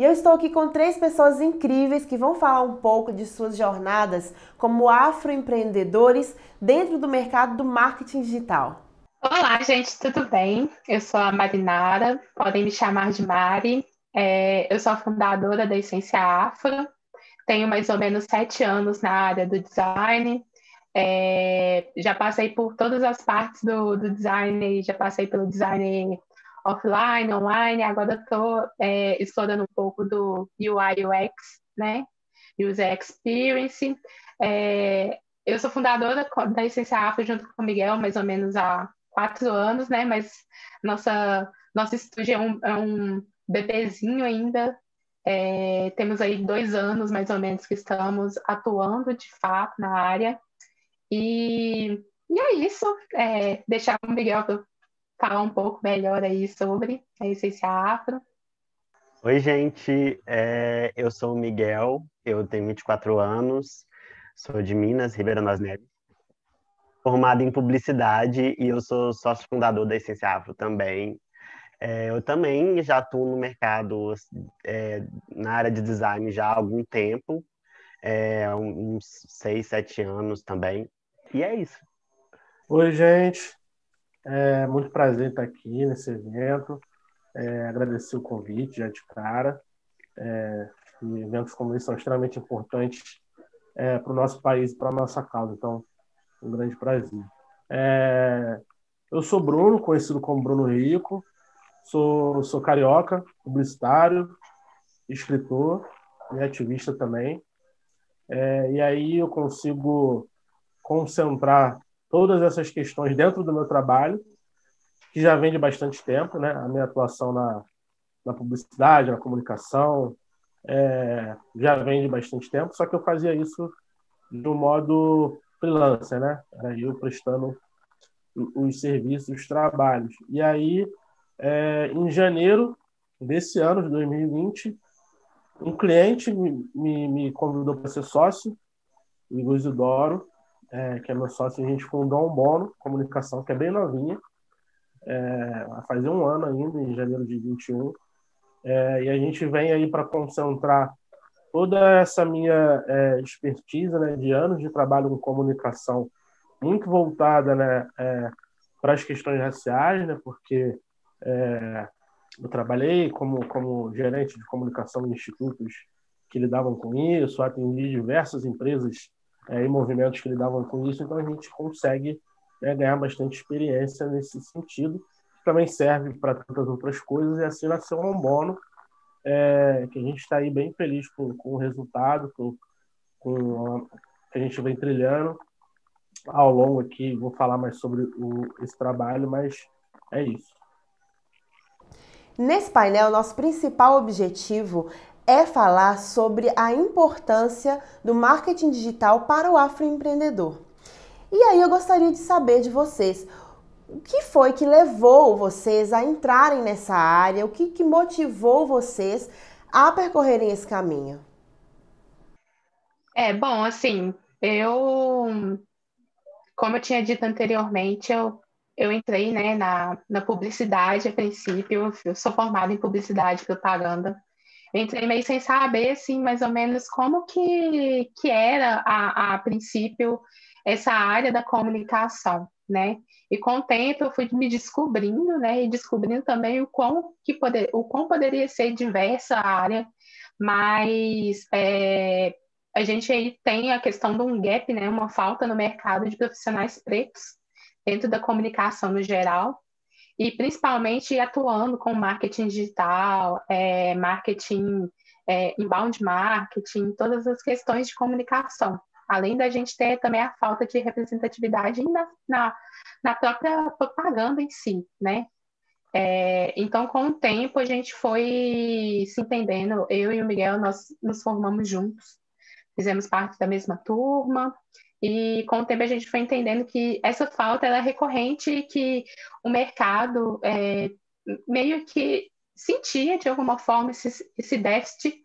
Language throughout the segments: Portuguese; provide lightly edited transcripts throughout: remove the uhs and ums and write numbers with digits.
E eu estou aqui com três pessoas incríveis que vão falar um pouco de suas jornadas como afroempreendedores dentro do mercado do marketing digital. Olá, gente, tudo bem? Eu sou a Marinara, podem me chamar de Mari. Eu sou a fundadora da Essência Afro, tenho mais ou menos 7 anos na área do design. Já passei por todas as partes do design, já passei pelo design offline, online, agora estou explorando um pouco do UI UX, né? User Experience. Eu sou fundadora da Essência Afro junto com o Miguel, mais ou menos há 4 anos, né? Mas nosso estúdio é um bebezinho ainda. Temos aí 2 anos, mais ou menos, que estamos atuando de fato na área. E, e é isso. Deixar o Miguel falar um pouco melhor aí sobre a Essência Afro. Oi, gente. Eu sou o Miguel, eu tenho 24 anos, sou de Minas, Ribeirão das Neves, formado em publicidade e eu sou sócio fundador da Essência Afro também. Eu também já atuo no mercado, na área de design já há algum tempo, uns 6, 7 anos também. E é isso. Oi, gente. É muito prazer estar aqui nesse evento. Agradecer o convite já de cara. E eventos como esse são extremamente importantes para o nosso país e para a nossa causa. Então, um grande prazer. Eu sou Bruno, conhecido como Bruno Rico. Sou carioca, publicitário, escritor e ativista também. E aí eu consigo concentrar todas essas questões dentro do meu trabalho, que já vem de bastante tempo, né? A minha atuação na publicidade, na comunicação, já vem de bastante tempo, só que eu fazia isso de um modo freelancer, né? Era eu prestando os serviços, os trabalhos. E aí, em janeiro desse ano, de 2020, um cliente me convidou para ser sócio, o Igor Isidoro, que é meu sócio. A gente fundou um Bono Comunicação, que é bem novinha, vai fazer um ano ainda, em janeiro de 21. E a gente vem aí para concentrar toda essa minha expertise, né, de anos de trabalho com comunicação, muito voltada, né, para as questões raciais, né, porque eu trabalhei como gerente de comunicação em institutos que lidavam com isso, atendi diversas empresas e movimentos que lidavam com isso, então a gente consegue ganhar bastante experiência nesse sentido. Também serve para tantas outras coisas, e assim nasceu um Bono, que a gente está aí bem feliz com o resultado, com que a gente vem trilhando ao longo aqui. Vou falar mais sobre esse trabalho, mas é isso. Nesse painel, nosso principal objetivo é falar sobre a importância do marketing digital para o afroempreendedor. E aí eu gostaria de saber de vocês, o que foi que levou vocês a entrarem nessa área, o que motivou vocês a percorrerem esse caminho? Bom, assim, como eu tinha dito anteriormente, eu entrei, né, na publicidade a princípio. Eu sou formada em publicidade e propaganda. Eu entrei meio sem saber, assim, mais ou menos como que era, a princípio, essa área da comunicação, né? E com o tempo eu fui me descobrindo, né, e descobrindo também o quão poderia ser diversa a área, mas a gente aí tem a questão de um gap, né, uma falta no mercado de profissionais pretos dentro da comunicação no geral, e principalmente atuando com marketing digital, marketing, inbound marketing, todas as questões de comunicação. Além da gente ter também a falta de representatividade na própria propaganda em si, né? Então, com o tempo, a gente foi se entendendo. Eu e o Miguel, nós nos formamos juntos, fizemos parte da mesma turma, e com o tempo a gente foi entendendo que essa falta era recorrente e que o mercado meio que sentia, de alguma forma, esse déficit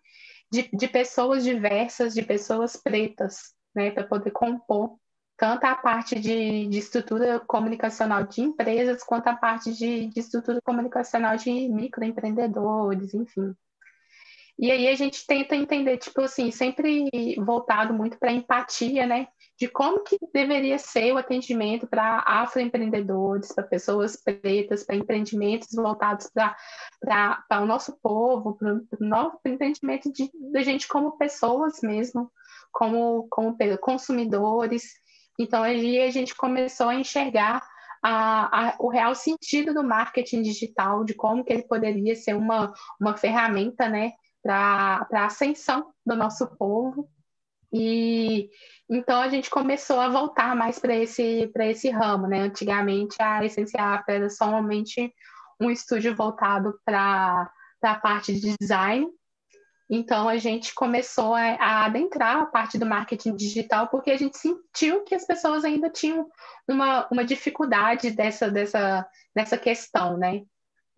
de pessoas diversas, de pessoas pretas, né, para poder compor tanto a parte de estrutura comunicacional de empresas, quanto a parte de estrutura comunicacional de microempreendedores, enfim. E aí a gente tenta entender, tipo assim, sempre voltado muito para empatia, né? De como que deveria ser o atendimento para afroempreendedores, para pessoas pretas, para empreendimentos voltados para o nosso povo, para o nosso entendimento da gente como pessoas mesmo, como consumidores. Então, aí a gente começou a enxergar o real sentido do marketing digital, de como que ele poderia ser uma ferramenta, né, para a ascensão do nosso povo. E então a gente começou a voltar mais para esse ramo, né? Antigamente a Essência Afro era somente um estúdio voltado para a parte de design. Então a gente começou a adentrar a parte do marketing digital porque a gente sentiu que as pessoas ainda tinham uma dificuldade dessa questão, né?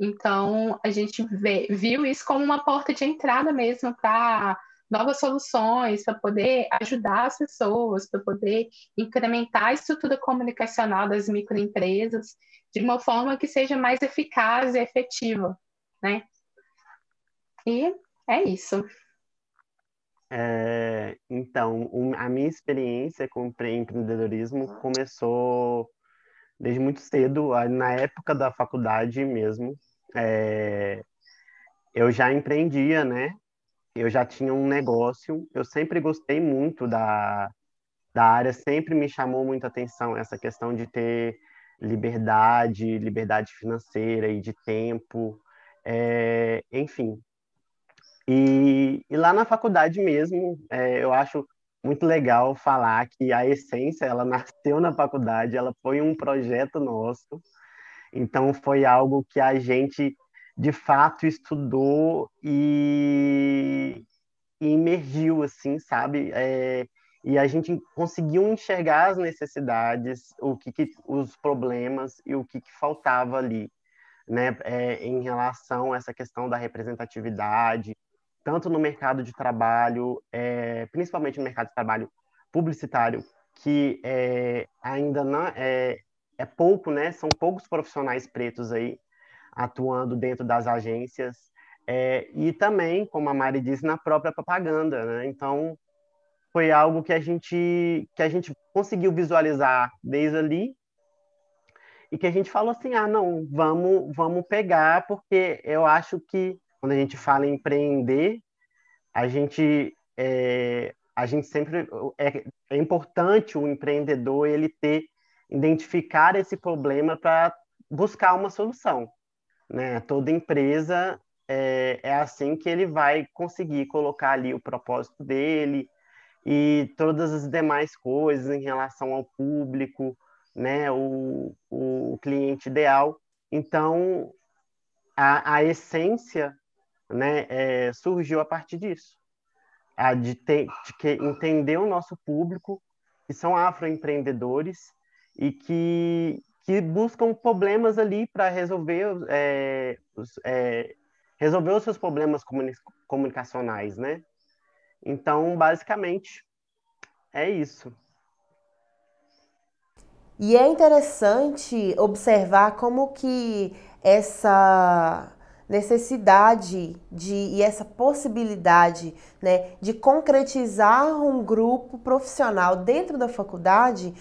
Então, a gente viu isso como uma porta de entrada mesmo para novas soluções, para poder ajudar as pessoas, para poder incrementar a estrutura comunicacional das microempresas de uma forma que seja mais eficaz e efetiva, né? E é isso. Então, a minha experiência com empreendedorismo começou desde muito cedo, na época da faculdade mesmo. Eu já empreendia, né? Eu já tinha um negócio. Eu sempre gostei muito da área, sempre me chamou muita atenção essa questão de ter liberdade financeira e de tempo, enfim. E lá na faculdade mesmo, eu acho muito legal falar que a Essência, ela nasceu na faculdade, ela foi um projeto nosso, então foi algo que a gente de fato estudou e imergiu, assim, sabe? E a gente conseguiu enxergar as necessidades, os problemas e o que faltava ali, né? Em relação a essa questão da representatividade, tanto no mercado de trabalho, principalmente no mercado de trabalho publicitário, que ainda não é pouco, né? São poucos profissionais pretos aí atuando dentro das agências, e também, como a Mari disse, na própria propaganda, né? Então, foi algo que a gente conseguiu visualizar desde ali e que a gente falou assim, não, vamos pegar, porque eu acho que quando a gente fala em empreender, a gente sempre é importante o empreendedor ele identificar esse problema para buscar uma solução, né? Toda empresa é assim que ele vai conseguir colocar ali o propósito dele e todas as demais coisas em relação ao público, né? O cliente ideal. Então, a essência, né, surgiu a partir disso, de entender o nosso público, que são afroempreendedores e que buscam problemas ali para resolver os seus problemas comunicacionais, né? Então, basicamente, é isso. E é interessante observar como que essa necessidade e essa possibilidade, né, de concretizar um grupo profissional dentro da faculdade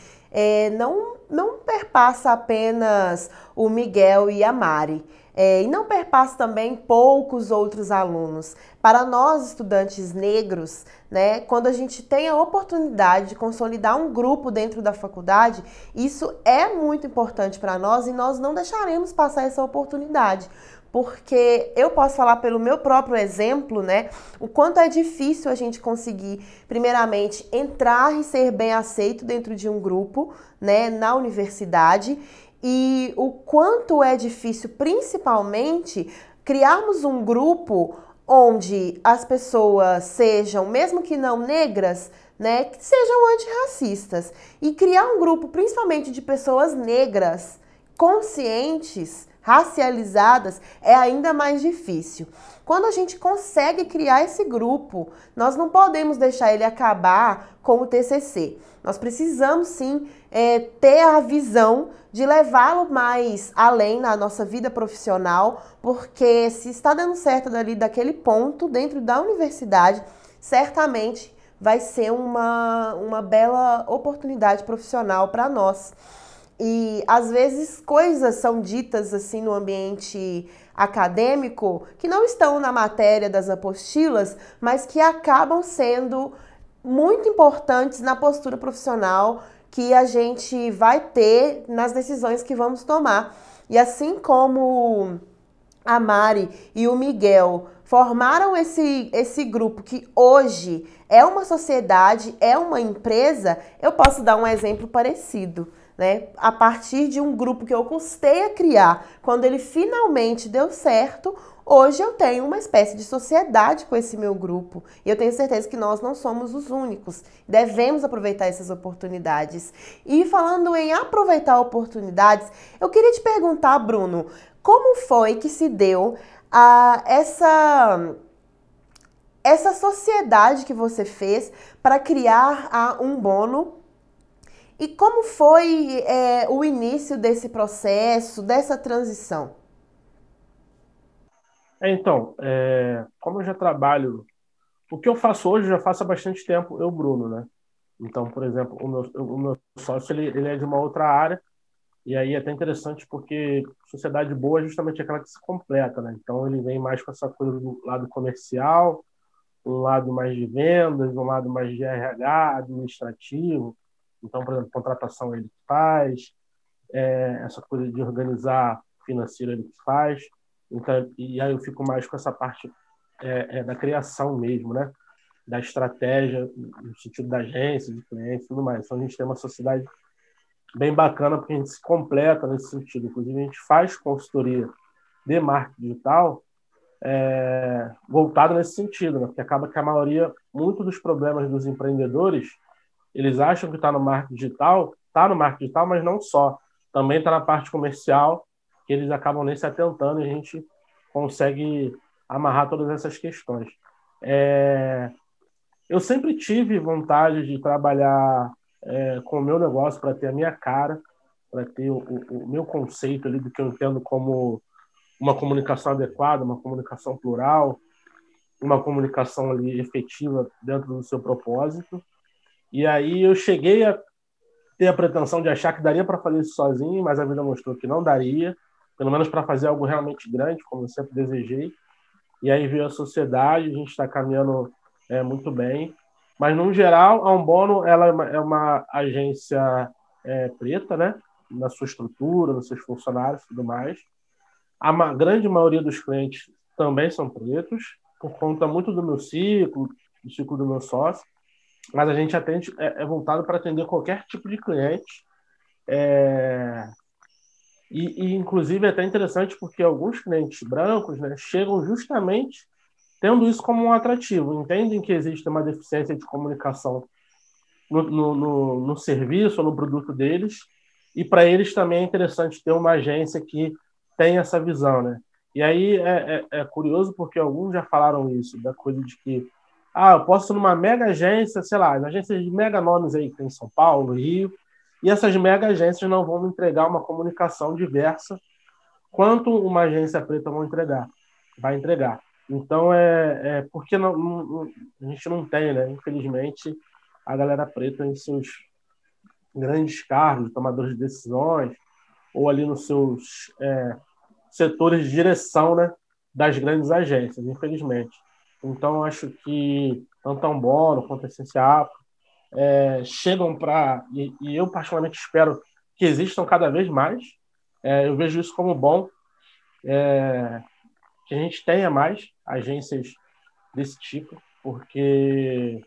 não perpassa apenas o Miguel e a Mari. E não perpassa também poucos outros alunos. Para nós, estudantes negros, né, quando a gente tem a oportunidade de consolidar um grupo dentro da faculdade, isso é muito importante para nós e nós não deixaremos passar essa oportunidade. Porque eu posso falar pelo meu próprio exemplo, né, o quanto é difícil a gente conseguir, primeiramente, entrar e ser bem aceito dentro de um grupo, né, na universidade, e o quanto é difícil, principalmente, criarmos um grupo onde as pessoas sejam, mesmo que não negras, né, que sejam antirracistas. E criar um grupo, principalmente de pessoas negras, conscientes racializadas, é ainda mais difícil. Quando a gente consegue criar esse grupo, nós não podemos deixar ele acabar com o TCC. Nós precisamos sim ter a visão de levá-lo mais além na nossa vida profissional, porque se está dando certo dali daquele ponto dentro da universidade, certamente vai ser uma bela oportunidade profissional para nós. E às vezes coisas são ditas assim no ambiente acadêmico que não estão na matéria das apostilas, mas que acabam sendo muito importantes na postura profissional que a gente vai ter nas decisões que vamos tomar. E assim como a Mari e o Miguel formaram esse grupo que hoje é uma sociedade, é uma empresa, eu posso dar um exemplo parecido, né? A partir de um grupo que eu custei a criar, quando ele finalmente deu certo, hoje eu tenho uma espécie de sociedade com esse meu grupo. E eu tenho certeza que nós não somos os únicos. Devemos aproveitar essas oportunidades. E falando em aproveitar oportunidades, eu queria te perguntar, Bruno, como foi que se deu essa sociedade que você fez para criar a Umbono? E como foi o início desse processo, dessa transição? Então, como eu já trabalho, o que eu faço hoje eu já faço há bastante tempo, eu, Bruno, né? Então, por exemplo, o meu sócio ele é de uma outra área, e aí é até interessante porque sociedade boa é justamente aquela que se completa, né? Então, ele vem mais com essa coisa do lado comercial, um lado mais de vendas, um lado mais de RH, administrativo. Então, por exemplo, contratação ele faz, essa coisa de organizar financeiro ele faz. Então, e aí eu fico mais com essa parte da criação mesmo, né? Da estratégia, no sentido da agência, de clientes e tudo mais. Então, a gente tem uma sociedade bem bacana porque a gente se completa nesse sentido. Inclusive, a gente faz consultoria de marketing digital voltado nesse sentido, né? Porque acaba que a maioria, muito dos problemas dos empreendedores, eles acham que está no marketing digital, mas não só. Também está na parte comercial, que eles acabam nem se atentando e a gente consegue amarrar todas essas questões. Eu sempre tive vontade de trabalhar com o meu negócio para ter a minha cara, para ter o meu conceito ali do que eu entendo como uma comunicação adequada, uma comunicação plural, uma comunicação ali efetiva dentro do seu propósito. E aí eu cheguei a ter a pretensão de achar que daria para fazer isso sozinho, mas a vida mostrou que não daria, pelo menos para fazer algo realmente grande, como eu sempre desejei. E aí veio a sociedade, a gente está caminhando muito bem. Mas, no geral, a Umbono ela é uma agência preta, né? Na sua estrutura, nos seus funcionários e tudo mais. A grande maioria dos clientes também são pretos, por conta muito do meu ciclo, do ciclo do meu sócio. Mas a gente atende, voltado para atender qualquer tipo de cliente. Inclusive, é até interessante porque alguns clientes brancos, né, chegam justamente tendo isso como um atrativo. Entendem que existe uma deficiência de comunicação no serviço ou no produto deles, e para eles também é interessante ter uma agência que tem essa visão, né? E aí é curioso porque alguns já falaram isso, da coisa de que eu posso ir numa mega agência, sei lá, agências de mega nomes aí que tem em São Paulo, Rio, e essas mega agências não vão me entregar uma comunicação diversa quanto uma agência preta vai entregar. Então, porque a gente não tem, né? Infelizmente, a galera preta em seus grandes cargos, tomadores de decisões, ou ali nos seus setores de direção, né, das grandes agências, infelizmente. Então, acho que tanto a Umbono quanto a Essência Afro chegam para... E eu, particularmente, espero que existam cada vez mais. Eu vejo isso como bom, que a gente tenha mais agências desse tipo, porque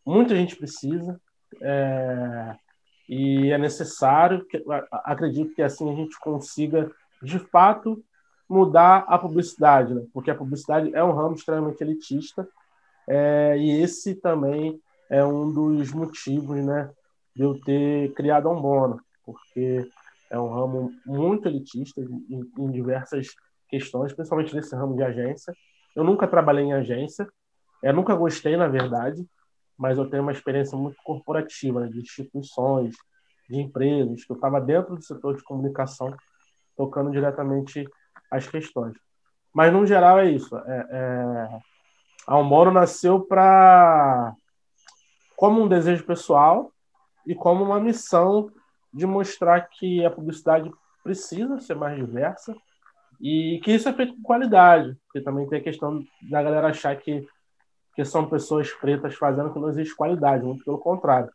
muita gente precisa e é necessário. Acredito que assim a gente consiga, de fato, mudar a publicidade, né? Porque a publicidade é um ramo extremamente elitista e esse também é um dos motivos, né, de eu ter criado a Umbono, porque É um ramo muito elitista em diversas questões, principalmente nesse ramo de agência. Eu nunca trabalhei em agência, eu nunca gostei, na verdade, mas eu tenho uma experiência muito corporativa, né, de instituições, de empresas, que eu estava dentro do setor de comunicação, tocando diretamente as questões. Mas, no geral, é isso. A Almoro nasceu como um desejo pessoal e como uma missão de mostrar que a publicidade precisa ser mais diversa e que isso é feito com qualidade, porque também tem a questão da galera achar que são pessoas pretas fazendo, que não existe qualidade, muito pelo contrário.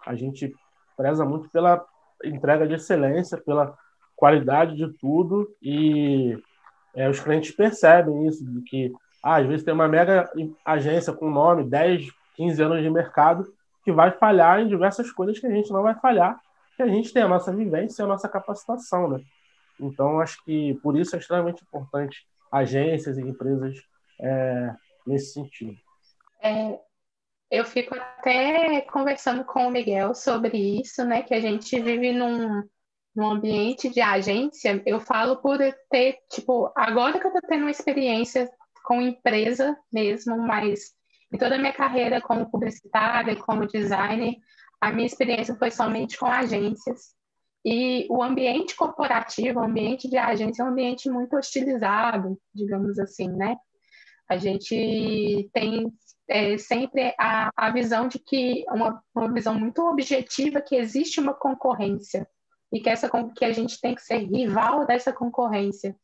A gente preza muito pela entrega de excelência, pela qualidade de tudo e os clientes percebem isso, de que às vezes tem uma mega agência com nome, 10, 15 anos de mercado, que vai falhar em diversas coisas que a gente não vai falhar, que a gente tem a nossa vivência e a nossa capacitação, né? Então, acho que por isso é extremamente importante agências e empresas nesse sentido. Eu fico até conversando com o Miguel sobre isso, né? Que a gente vive num ambiente de agência. Eu falo por ter, tipo, agora que eu tô tendo uma experiência com empresa mesmo, mas em toda a minha carreira como publicitária, como designer, a minha experiência foi somente com agências. E o ambiente corporativo, o ambiente de agência é um ambiente muito hostilizado, digamos assim, né? A gente tem sempre a visão de que, uma visão muito objetiva, que existe uma concorrência e que a gente tem que ser rival dessa concorrência.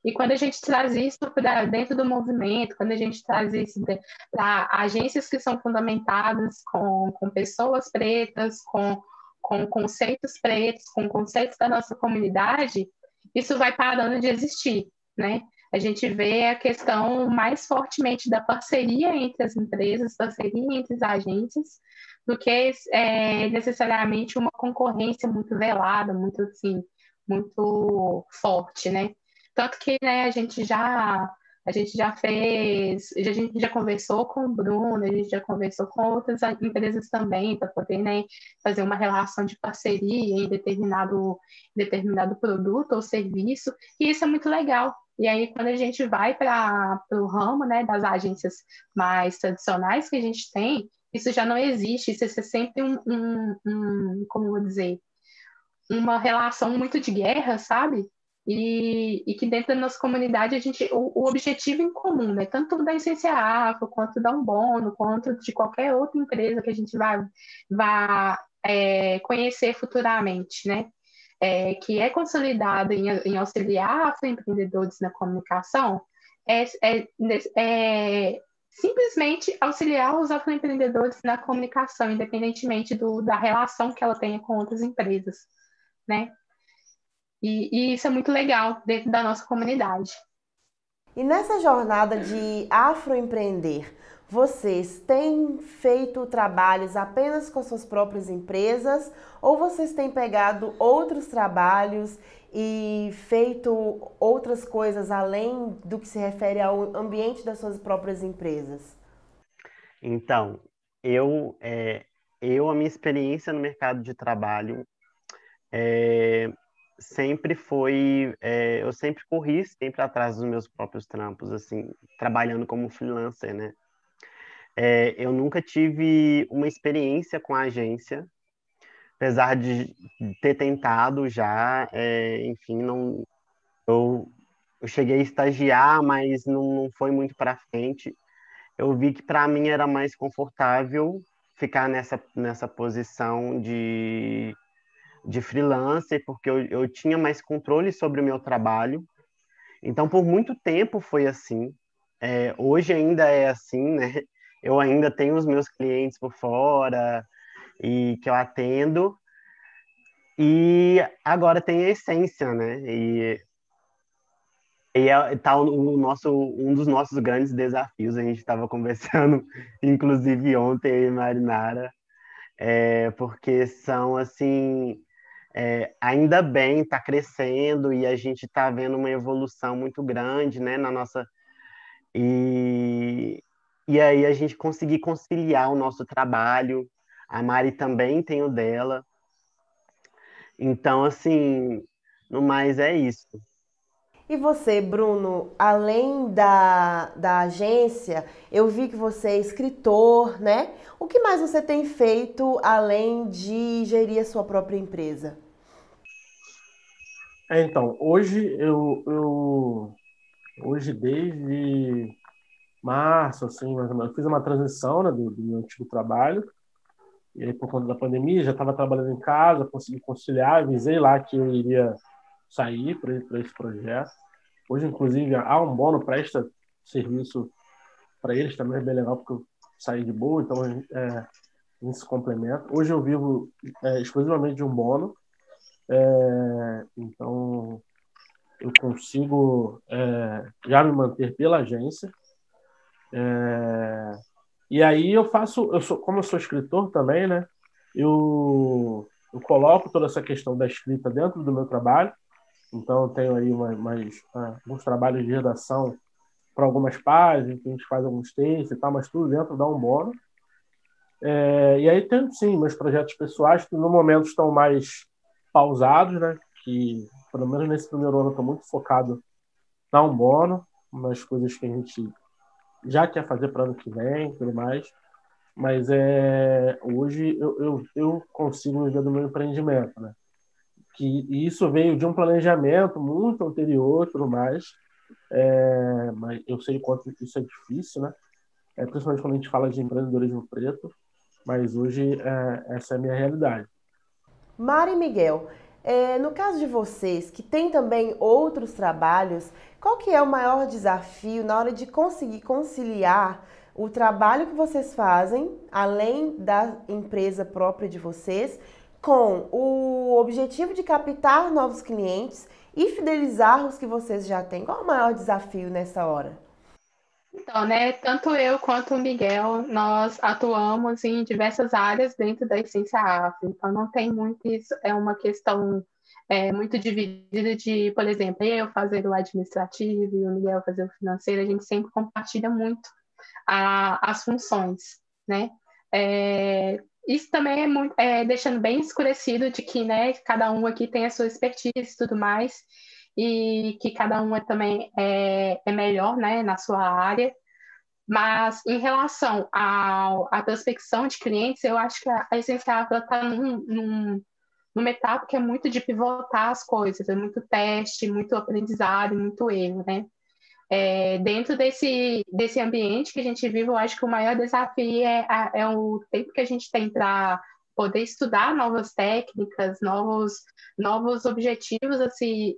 E quando a gente traz isso para dentro do movimento, quando a gente traz isso para agências que são fundamentadas com pessoas pretas, com conceitos pretos, com conceitos da nossa comunidade, isso vai parando de existir, né? A gente vê a questão mais fortemente da parceria entre as empresas, parceria entre as agências, do que necessariamente uma concorrência muito velada, muito assim, muito forte, né? Tanto que, né, a gente já fez, a gente já conversou com o Bruno, a gente já conversou com outras empresas também, para poder, né, fazer uma relação de parceria em determinado produto ou serviço, e isso é muito legal. E aí, quando a gente vai para o ramo, né, das agências mais tradicionais que a gente tem, isso já não existe, isso é sempre como eu vou dizer, uma relação muito de guerra, sabe? E que dentro da nossa comunidade o objetivo em comum, né? Tanto da Essência Afro, quanto da Umbono, quanto de qualquer outra empresa que a gente vai conhecer futuramente, né? Que é consolidada em auxiliar afroempreendedores na comunicação, é, é, simplesmente auxiliar os afroempreendedores na comunicação, independentemente da relação que ela tenha com outras empresas, né? E isso é muito legal dentro da nossa comunidade. E nessa jornada de afroempreender, vocês têm feito trabalhos apenas com suas próprias empresas ou vocês têm pegado outros trabalhos e feito outras coisas além do que se refere ao ambiente das suas próprias empresas? Então, a minha experiência no mercado de trabalho é, sempre foi, eu sempre corri sempre atrás dos meus próprios trampos, assim, trabalhando como freelancer, né? Eu nunca tive uma experiência com a agência, apesar de ter tentado já, enfim, não, eu cheguei a estagiar, mas não foi muito para frente. Eu vi que para mim era mais confortável ficar nessa posição de freelancer, porque eu tinha mais controle sobre o meu trabalho. Então, por muito tempo foi assim. Hoje ainda é assim, né? Eu ainda tenho os meus clientes por fora e que eu atendo. E agora tem a essência, né? Tá um dos nossos grandes desafios. A gente estava conversando, inclusive ontem, eu e Marinara, porque são assim. Ainda bem, está crescendo e a gente está vendo uma evolução muito grande, né, na nossa. E, e aí a gente conseguir conciliar o nosso trabalho. A Mari também tem o dela. Então, assim, No mais, é isso. E você, Bruno, além da agência, eu vi que você é escritor, né? O que mais você tem feito além de gerir a sua própria empresa? Então, hoje desde março, assim, mais ou menos, eu fiz uma transição, né, do meu antigo trabalho, e aí por conta da pandemia, já estava trabalhando em casa, consegui conciliar, avisei lá que eu iria sair para esse projeto. Hoje, inclusive, a Umbono presta serviço para eles também, é bem legal, porque eu saí de boa, então a gente se complementa. Hoje eu vivo exclusivamente de Umbono, então eu consigo já me manter pela agência. E aí como eu sou escritor também, né? Eu coloco toda essa questão da escrita dentro do meu trabalho. Então eu tenho aí alguns trabalhos de redação para algumas páginas, que a gente faz alguns textos e tal, mas tudo dentro da Umbono. E aí tem, sim, meus projetos pessoais que no momento estão mais pausados, né? Que, pelo menos nesse primeiro ano, eu estou muito focado na Umbono, nas coisas que a gente já quer fazer para o ano que vem e tudo mais. Mas hoje eu consigo viver do meu empreendimento, né? E isso veio de um planejamento muito anterior e tudo mais. Mas eu sei o quanto isso é difícil, né? Principalmente quando a gente fala de empreendedorismo preto, mas hoje essa é a minha realidade. Mari e Miguel, no caso de vocês, que têm também outros trabalhos, qual que é o maior desafio na hora de conseguir conciliar o trabalho que vocês fazem, além da empresa própria de vocês, com o objetivo de captar novos clientes e fidelizar os que vocês já têm? Qual é o maior desafio nessa hora? Então, né, tanto eu quanto o Miguel, nós atuamos em diversas áreas dentro da Essência Afro. Então, não tem muito isso, é uma questão muito dividida de, por exemplo, eu fazer o administrativo e o Miguel fazer o financeiro, a gente sempre compartilha muito as funções, né? É, isso também é muito, deixando bem escurecido de que, né, cada um aqui tem a sua expertise e tudo mais, e que cada um também é melhor, né, na sua área. Mas em relação à prospecção de clientes, eu acho que a Essencial está numa etapa que é muito de pivotar as coisas, é muito teste, muito aprendizado, muito erro, né? Dentro desse ambiente que a gente vive, eu acho que o maior desafio é o tempo que a gente tem para poder estudar novas técnicas, novos objetivos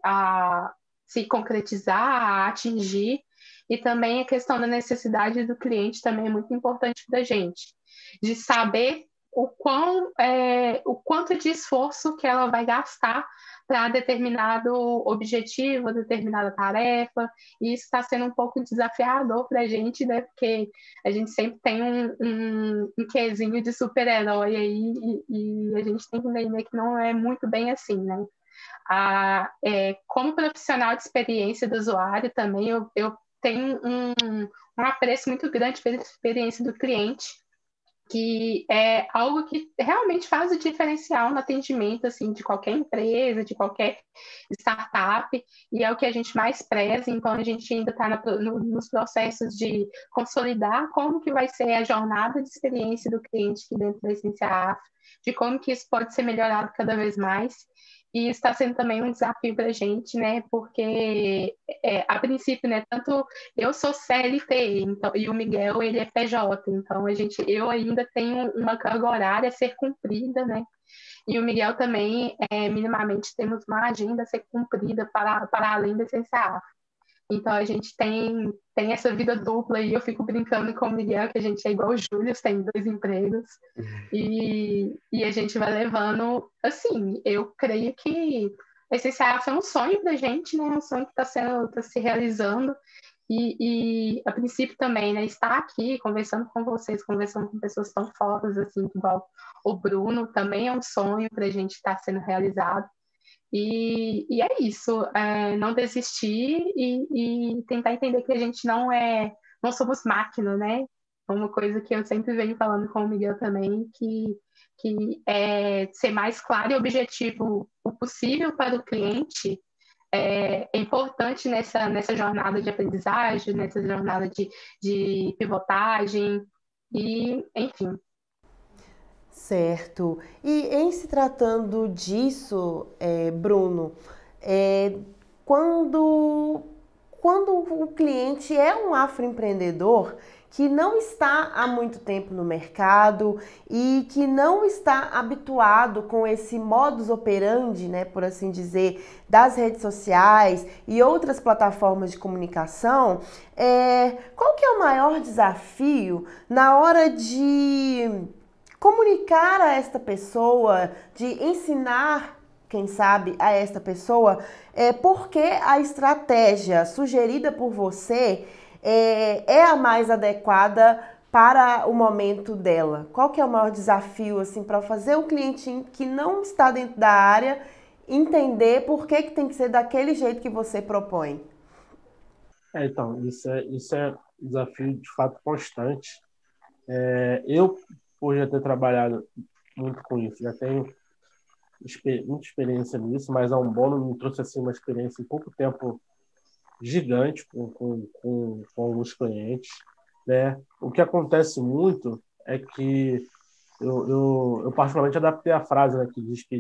a se concretizar, a atingir, e também a questão da necessidade do cliente também é muito importante para a gente, de saber o quanto de esforço que ela vai gastar para determinado objetivo, determinada tarefa, e isso está sendo um pouco desafiador para a gente, né? Porque a gente sempre tem um quesinho de super-herói aí, e a gente tem que entender que não é muito bem assim, né? Como profissional de experiência do usuário também, eu tenho um apreço muito grande pela experiência do cliente, que é algo que realmente faz o diferencial no atendimento assim, de qualquer empresa, de qualquer startup, e é o que a gente mais preza. Então a gente ainda está nos processos de consolidar como que vai ser a jornada de experiência do cliente aqui dentro da Essência Afro, de como que isso pode ser melhorado cada vez mais. E está sendo também um desafio para a gente, né? Porque, a princípio, né? Tanto eu sou CLT, então, e o Miguel, ele é PJ. Então, eu ainda tenho uma carga horária a ser cumprida, né? E o Miguel também, minimamente, temos uma agenda a ser cumprida para além da Essência. Então a gente tem essa vida dupla e eu fico brincando com o Miguel que a gente é igual o Júlio, tem 2 empregos e a gente vai levando, assim, eu creio que esse CA foi um sonho da gente, né? Um sonho que tá se realizando e a princípio também, né? Estar aqui conversando com vocês, conversando com pessoas tão fodas assim, igual o Bruno, também é um sonho para a gente estar sendo realizado. E é isso, não desistir e tentar entender que a gente não somos máquina, né? uma coisa que eu sempre venho falando com o Miguel também, que é ser mais claro e objetivo o possível para o cliente é importante nessa jornada de aprendizagem, nessa jornada de pivotagem, e, enfim. Certo. E em se tratando disso, Bruno, é, quando, quando o cliente é um afroempreendedor que não está há muito tempo no mercado e que não está habituado com esse modus operandi, né, por assim dizer, das redes sociais e outras plataformas de comunicação, qual que é o maior desafio na hora de comunicar a esta pessoa, de ensinar, quem sabe, a esta pessoa, porque a estratégia sugerida por você é a mais adequada para o momento dela? Qual que é o maior desafio, assim, para fazer o cliente que não está dentro da área entender por que tem que ser daquele jeito que você propõe? Então, isso é um desafio de fato constante. Eu, por já ter trabalhado muito com isso, já tenho muita experiência nisso, mas a Umbono me trouxe assim, uma experiência em pouco tempo gigante com alguns clientes, né? O que acontece muito é que eu particularmente adaptei a frase, né, que diz que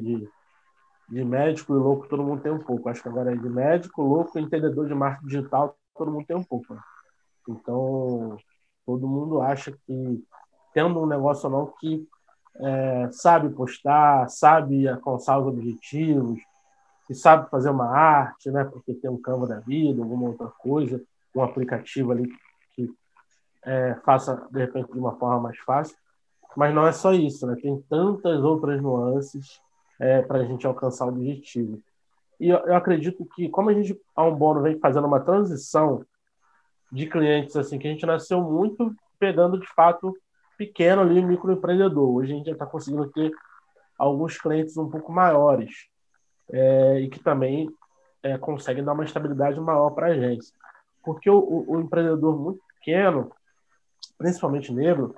de médico e louco todo mundo tem um pouco. Acho que agora é de médico, louco e entendedor de marketing digital todo mundo tem um pouco, né? Então, todo mundo acha que tendo um negócio ou não que sabe postar, sabe alcançar os objetivos, que sabe fazer uma arte, né? Porque tem um Canva da vida, alguma outra coisa, um aplicativo ali que faça, de repente, de uma forma mais fácil. Mas não é só isso, né? Tem tantas outras nuances para a gente alcançar o objetivo. E eu acredito que, como a Umbono vem fazendo uma transição de clientes, assim, que a gente nasceu muito pegando, de fato, pequeno ali, microempreendedor. Hoje a gente já está conseguindo ter alguns clientes um pouco maiores e que também conseguem dar uma estabilidade maior para a gente. Porque o empreendedor muito pequeno, principalmente negro,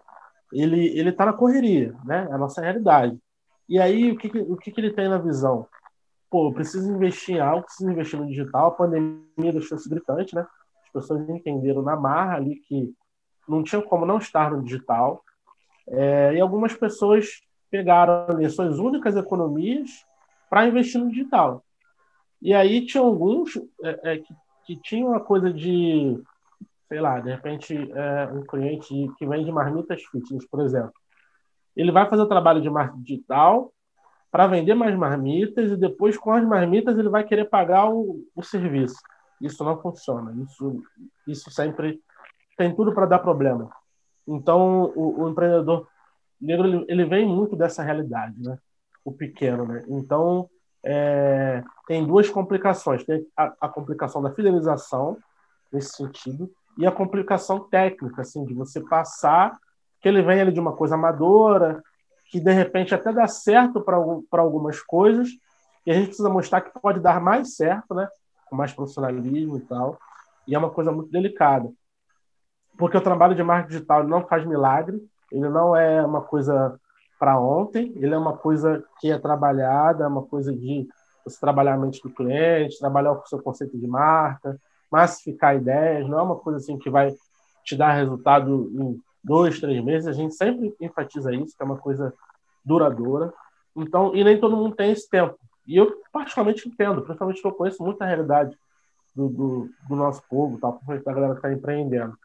ele está na correria, né? É a nossa realidade. E aí, o que ele tem na visão? Pô, eu preciso investir em algo, preciso investir no digital. A pandemia deixou isso gritante, né? As pessoas entenderam na marra ali que não tinha como não estar no digital. E algumas pessoas pegaram ali suas únicas economias para investir no digital. E aí tinha alguns que tinham uma coisa de, sei lá, de repente, um cliente que vende marmitas fitness, por exemplo. Ele vai fazer o trabalho de marketing digital para vender mais marmitas e depois, com as marmitas, ele vai querer pagar o serviço. Isso não funciona. Isso sempre tem tudo para dar problema. Então, o empreendedor negro ele vem muito dessa realidade, né? O pequeno, né? Então, tem duas complicações. Tem a complicação da fidelização, nesse sentido, e a complicação técnica, assim, de você passar que ele vem ali de uma coisa amadora, que de repente até dá certo para algumas coisas, e a gente precisa mostrar que pode dar mais certo, né? Com mais profissionalismo e tal. E é uma coisa muito delicada. Porque o trabalho de marketing digital não faz milagre, ele não é uma coisa para ontem, ele é uma coisa que é trabalhada, é uma coisa de você trabalhar a mente do cliente, trabalhar o seu conceito de marca, massificar ideias, não é uma coisa assim que vai te dar resultado em 2, 3 meses, a gente sempre enfatiza isso, que é uma coisa duradoura. Então, e nem todo mundo tem esse tempo. E eu particularmente entendo, principalmente que eu conheço muita realidade do nosso povo, tal, principalmente da galera que está empreendendo.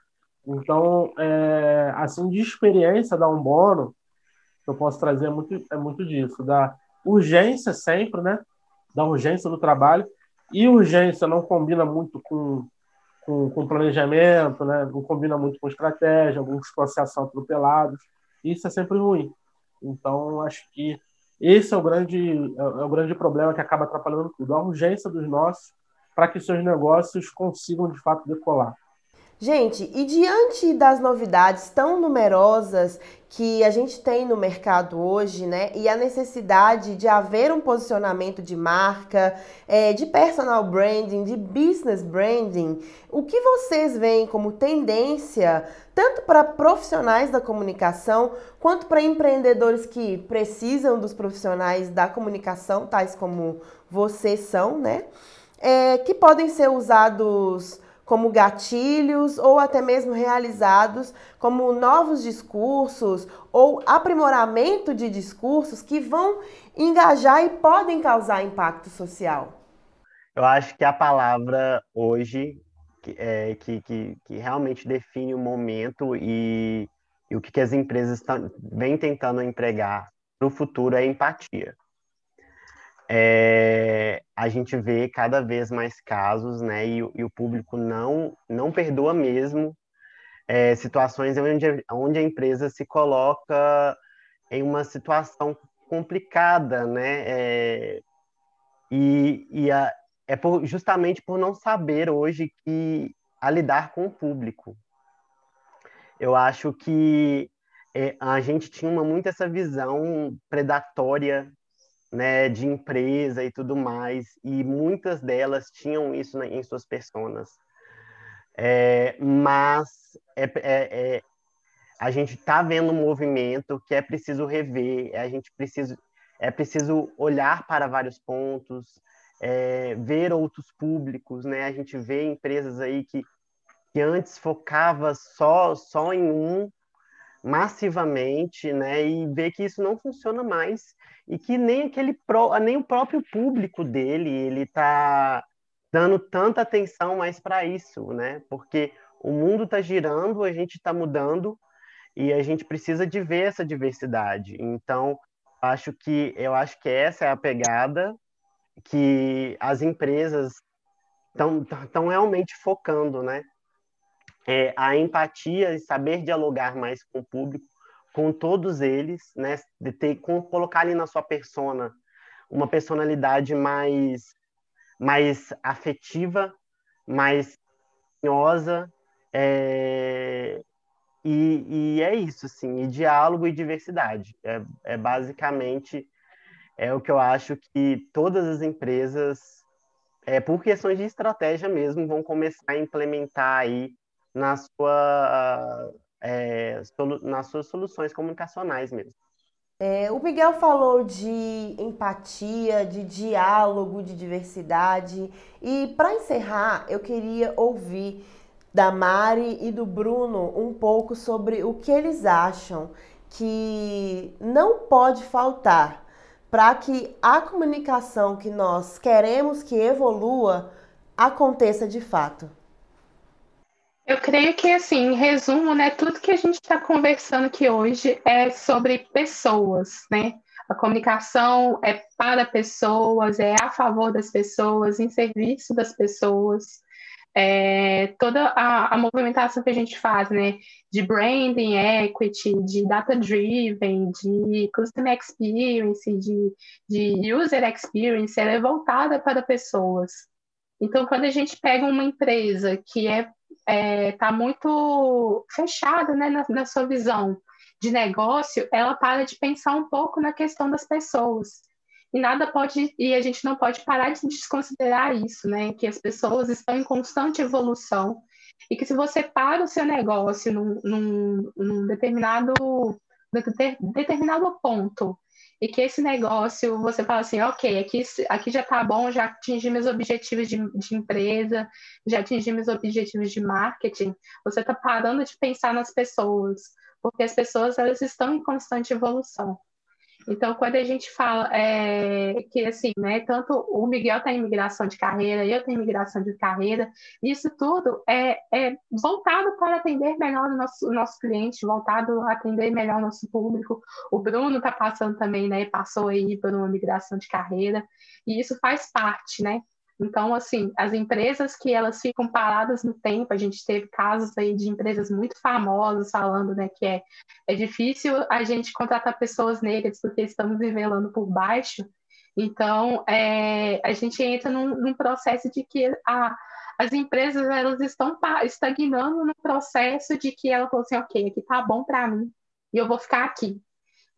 Então, assim, de experiência da Umbono, que eu posso trazer é muito disso, da urgência sempre, né? Da urgência do trabalho. E urgência não combina muito com planejamento, né? Não combina muito com estratégia, alguns processos são atropelados. Isso é sempre ruim. Então, acho que esse é o grande problema que acaba atrapalhando tudo. A urgência dos nossos para que seus negócios consigam, de fato, decolar. Gente, e diante das novidades tão numerosas que a gente tem no mercado hoje, né, e a necessidade de haver um posicionamento de marca, de personal branding, de business branding, o que vocês veem como tendência, tanto para profissionais da comunicação, quanto para empreendedores que precisam dos profissionais da comunicação, tais como vocês são, né, que podem ser usados como gatilhos ou até mesmo realizados como novos discursos ou aprimoramento de discursos que vão engajar e podem causar impacto social? Eu acho que a palavra hoje que realmente define o momento e o que as empresas vêm tentando empregar para o futuro é empatia. A gente vê cada vez mais casos, né, e o público não perdoa mesmo situações onde a empresa se coloca em uma situação complicada, né, justamente por não saber hoje a lidar com o público. Eu acho que a gente tinha muito essa visão predatória, né, de empresa e tudo mais, e muitas delas tinham isso, né, em suas personas. Mas a gente está vendo um movimento que é preciso rever, é preciso olhar para vários pontos, ver outros públicos, né? A gente vê empresas aí que antes focava só em um massivamente, né? E ver que isso não funciona mais e que nem o próprio público dele ele está dando tanta atenção mais para isso, né? Porque o mundo está girando, a gente está mudando e a gente precisa de ver essa diversidade. Então, eu acho que essa é a pegada que as empresas estão realmente focando, né? A empatia e saber dialogar mais com o público, com todos eles, né? Colocar ali na sua persona uma personalidade mais afetiva, mais carinhosa, e é isso, assim, e diálogo e diversidade. Basicamente o que eu acho que todas as empresas, por questões de estratégia mesmo, vão começar a implementar aí na sua, nas suas soluções comunicacionais mesmo. O Miguel falou de empatia, de diálogo, de diversidade. E para encerrar, eu queria ouvir da Mari e do Bruno um pouco sobre o que eles acham que não pode faltar para que a comunicação que nós queremos que evolua aconteça de fato. Eu creio que, assim, em resumo, né, tudo que a gente está conversando aqui hoje é sobre pessoas, né? A comunicação é para pessoas, é a favor das pessoas, em serviço das pessoas. Toda a movimentação que a gente faz, né, de branding equity, de data-driven, de customer experience, de user experience, ela é voltada para pessoas. Então, quando a gente pega uma empresa que tá muito fechada, né, na sua visão de negócio, ela para de pensar um pouco na questão das pessoas. E a gente não pode parar de desconsiderar isso, né? Que as pessoas estão em constante evolução e que se você para o seu negócio num determinado ponto e que esse negócio você fala assim, ok, aqui já está bom, já atingi meus objetivos de empresa, já atingi meus objetivos de marketing, você está parando de pensar nas pessoas, porque as pessoas elas estão em constante evolução. Então, quando a gente fala que, assim, né, tanto o Miguel tem migração de carreira, eu tenho migração de carreira, isso tudo é voltado para atender melhor o nosso cliente, voltado a atender melhor o nosso público. O Bruno está passando também, né, passou aí por uma migração de carreira, e isso faz parte, né? Então, assim, as empresas que elas ficam paradas no tempo, a gente teve casos aí de empresas muito famosas falando, né, que é difícil a gente contratar pessoas negras porque estamos nivelando por baixo. Então, a gente entra num processo de que as empresas elas estão estagnando no processo de que ela falou assim, ok, aqui tá bom para mim e eu vou ficar aqui.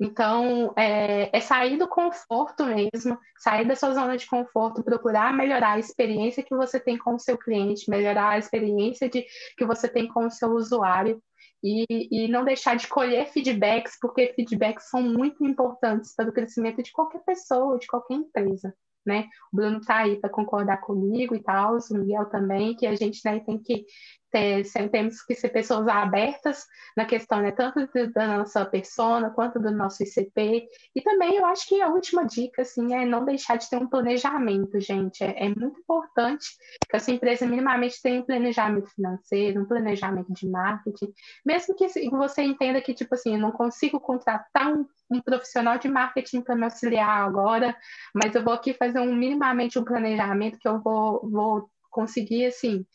Então, é sair do conforto mesmo, sair da sua zona de conforto, procurar melhorar a experiência que você tem com o seu cliente, melhorar a experiência que você tem com o seu usuário e não deixar de colher feedbacks, porque feedbacks são muito importantes para o crescimento de qualquer pessoa, de qualquer empresa, né? O Bruno está aí para concordar comigo e tal, o Miguel também, que a gente, né, tem que temos que ser pessoas abertas na questão, né, tanto da nossa persona quanto do nosso ICP. E também eu acho que a última dica assim, é não deixar de ter um planejamento, gente. É muito importante que essa empresa minimamente tenha um planejamento financeiro, um planejamento de marketing, mesmo que você entenda que, tipo assim, eu não consigo contratar um profissional de marketing para me auxiliar agora, mas eu vou aqui fazer minimamente um planejamento que eu vou conseguir, assim,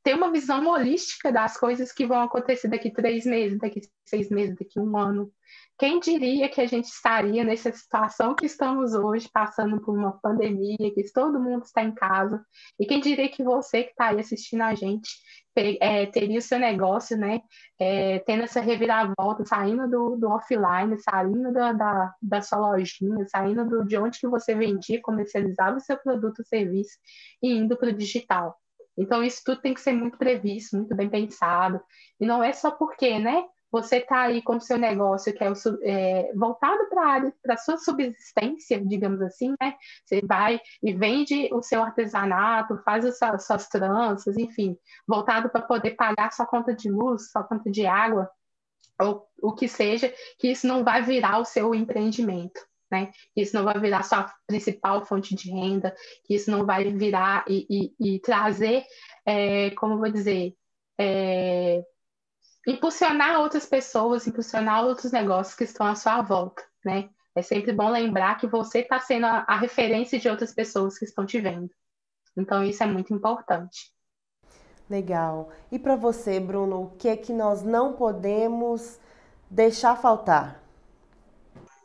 ter uma visão holística das coisas que vão acontecer daqui 3 meses, daqui 6 meses, daqui 1 ano. Quem diria que a gente estaria nessa situação que estamos hoje, passando por uma pandemia, que todo mundo está em casa, e quem diria que você que está aí assistindo a gente teria o seu negócio, né, tendo essa reviravolta, saindo do offline, saindo da sua lojinha, saindo de onde que você vendia, comercializava o seu produto ou serviço e indo para o digital. Então, isso tudo tem que ser muito previsto, muito bem pensado. E não é só porque, né? Você está aí com o seu negócio que voltado para a área, para a sua subsistência, digamos assim, né? Você vai e vende o seu artesanato, faz as suas tranças, enfim, voltado para poder pagar sua conta de luz, sua conta de água, ou o que seja, que isso não vai virar o seu empreendimento, né? Que isso não vai virar sua principal fonte de renda, que isso não vai virar e trazer, como eu vou dizer, impulsionar outras pessoas, impulsionar outros negócios que estão à sua volta, né? É sempre bom lembrar que você está sendo a referência de outras pessoas que estão te vendo. Então, isso é muito importante. Legal. E para você, Bruno, o que é que nós não podemos deixar faltar?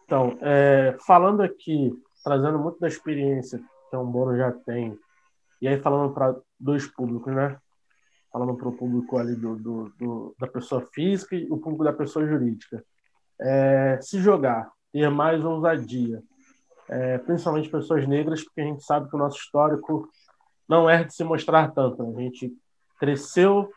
Então, falando aqui, trazendo muito da experiência que o Bono já tem, e aí falando para dois públicos, né? Falando para o público ali da pessoa física e o público da pessoa jurídica. Se jogar, ter mais ousadia, principalmente pessoas negras, porque a gente sabe que o nosso histórico não é de se mostrar tanto. Né? A gente cresceu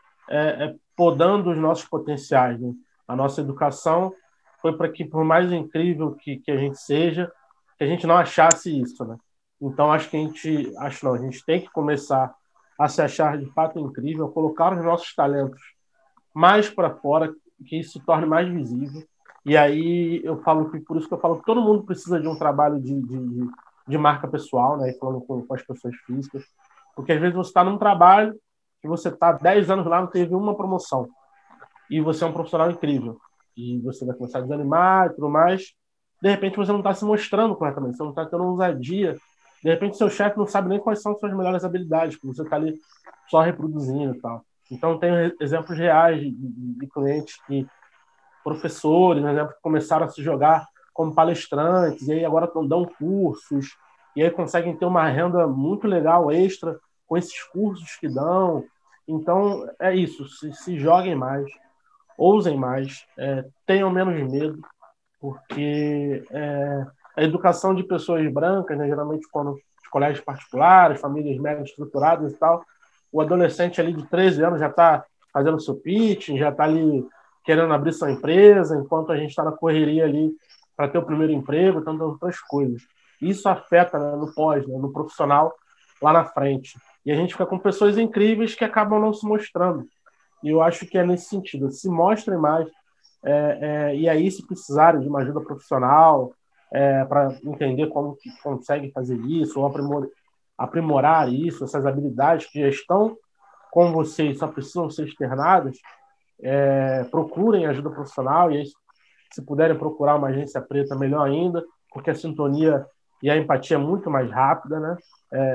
podando os nossos potenciais. Né? A nossa educação foi para que, por mais incrível que a gente seja, que a gente não achasse isso. Né? Então, a gente tem que começar a se achar de fato incrível, colocar os nossos talentos mais para fora, que isso se torne mais visível. E aí eu falo que por isso que eu falo que todo mundo precisa de um trabalho de marca pessoal, né? Falando com as pessoas físicas, porque às vezes você está num trabalho que você está 10 anos lá, não teve uma promoção, e você é um profissional incrível, e você vai começar a desanimar e tudo mais. De repente você não está se mostrando corretamente, você não está tendo ousadia. De repente seu chefe não sabe nem quais são as suas melhores habilidades, porque você está ali só reproduzindo e tal. Então, tem exemplos reais de clientes professores, né, que começaram a se jogar como palestrantes, e aí agora dão cursos, e aí conseguem ter uma renda muito legal, extra, com esses cursos que dão. Então, é isso, se joguem mais, ousem mais, tenham menos medo, porque a educação de pessoas brancas, né, geralmente quando os colégios particulares, famílias mega estruturadas e tal, o adolescente ali de 13 anos já está fazendo seu pitching, já está ali querendo abrir sua empresa, enquanto a gente está na correria ali para ter o primeiro emprego, tantas outras coisas. Isso afeta, né, no pós, né, no profissional lá na frente. E a gente fica com pessoas incríveis que acabam não se mostrando. E eu acho que é nesse sentido, se mostrem mais, e aí se precisarem de uma ajuda profissional para entender como que consegue fazer isso, ou aprimorar isso, essas habilidades que já estão com vocês, só precisam ser externadas, procurem ajuda profissional, e aí, se puderem procurar uma agência preta, melhor ainda, porque a sintonia e a empatia é muito mais rápida, né?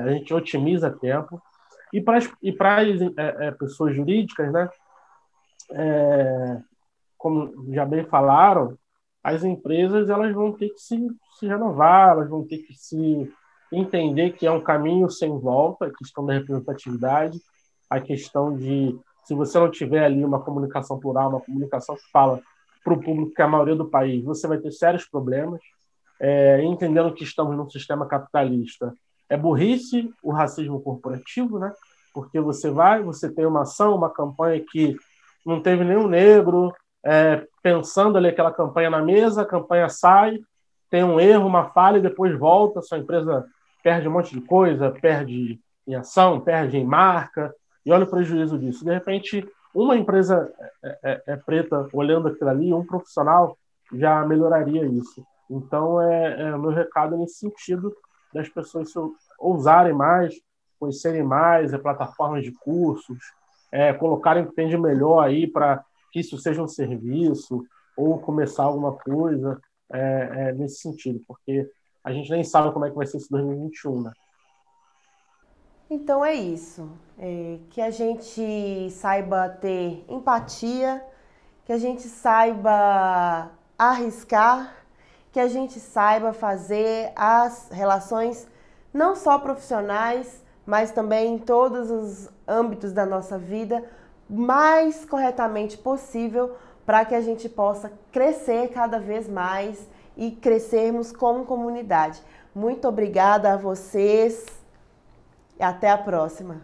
A gente otimiza tempo. E para as pessoas jurídicas, né? Como já bem falaram, as empresas elas vão ter que se renovar, elas vão ter que se entender que é um caminho sem volta, a questão da representatividade, a questão de, se você não tiver ali uma comunicação plural, uma comunicação que fala para o público que é a maioria do país, você vai ter sérios problemas. Entendendo que estamos num sistema capitalista, é burrice o racismo corporativo, né? Porque você tem uma ação, uma campanha que não teve nenhum negro pensando ali aquela campanha na mesa, a campanha sai, tem um erro, uma falha, e depois volta, sua empresa perde um monte de coisa, perde em ação, perde em marca, e olha o prejuízo disso. De repente, uma empresa preta olhando aquilo ali, um profissional já melhoraria isso. Então, o meu recado é nesse sentido, das pessoas ousarem mais, conhecerem mais plataformas de cursos, colocarem o que tem de melhor aí para que isso seja um serviço ou começar alguma coisa nesse sentido, porque a gente nem sabe como é que vai ser esse 2021, né? Então é isso, que a gente saiba ter empatia, que a gente saiba arriscar, que a gente saiba fazer as relações não só profissionais, mas também em todos os âmbitos da nossa vida, mais corretamente possível, para que a gente possa crescer cada vez mais e crescermos como comunidade. Muito obrigada a vocês e até a próxima.